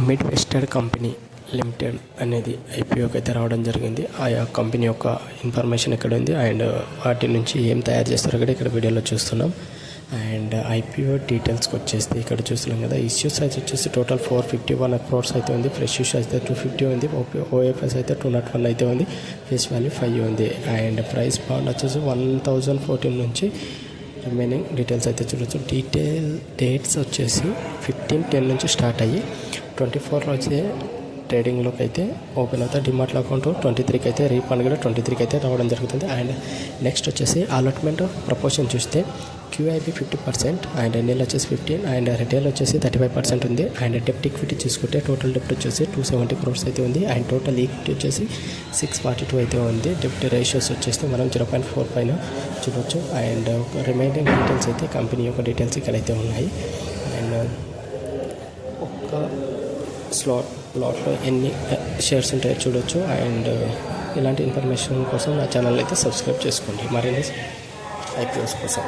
Mid vested company limited అనేది ఐపీఓకి అయితే రావడం జరిగింది. ఆయా కంపెనీ యొక్క ఇన్ఫర్మేషన్ ఇక్కడ ఉంది అండ్ వాటి నుంచి ఏం తయారు చేస్తారో కూడా ఇక్కడ వీడియోలో చూస్తున్నాం. అండ్ ఐపీఓ డీటెయిల్స్కి వచ్చేస్తే ఇక్కడ చూస్తున్నాం కదా. ఇష్యూ సైజ్ వచ్చేసి టోటల్ 451 crores అయితే ఉంది. ఫ్రెష్ ఇష్యూ అయితే 250 ఉంది. ఓఎఫ్ఎస్ అయితే 201 అయితే ఉంది. ఫేస్ వాల్యూ 5 ఉంది. అండ్ ప్రైస్ బాండ్ వచ్చేసి 1014 నుంచి రిమైనింగ్ డీటెయిల్స్ అయితే చూడొచ్చు. డేట్స్ వచ్చేసి 15/10 నుంచి స్టార్ట్ అయ్యి 24 రోజే ట్రేడింగ్లోకి అయితే ఓపెన్ అవుతాయి. డిమార్ట్లో అకౌంట్ 23కి అయితే రీఫండ్ కూడా 23కి అయితే రావడం జరుగుతుంది. అండ్ నెక్స్ట్ వచ్చేసి అలాట్మెంట్ ప్రపోర్షన్ చూస్తే క్యూఐబి 50% అండ్ ఎన్ఎల్ వచ్చేసి 15 అండ్ రిటైల్ వచ్చేసి 35% ఉంది. అండ్ డెప్ట్ ఈక్విటీ చూసుకుంటే టోటల్ డెప్ట్ వచ్చేసి 270 crores అయితే ఉంది. అండ్ టోటల్ ఈక్విటీ వచ్చేసి 642 అయితే ఉంది. డెప్ట్ రేషియోస్ వచ్చేసి మనం 0.4 పైన చూడవచ్చు. అండ్ రిమైనింగ్ డీటెయిల్స్ అయితే కంపెనీ యొక్క డీటెయిల్స్ ఇక్కడైతే ఉన్నాయి. అండ్ ఒక స్లాట్లో ఎన్ని షేర్స్ ఉంటాయో చూడొచ్చు. అండ్ ఇలాంటి ఇన్ఫర్మేషన్ కోసం నా ఛానల్ అయితే సబ్స్క్రైబ్ చేసుకోండి మరిన్ని ఐపీఓస్ కోసం.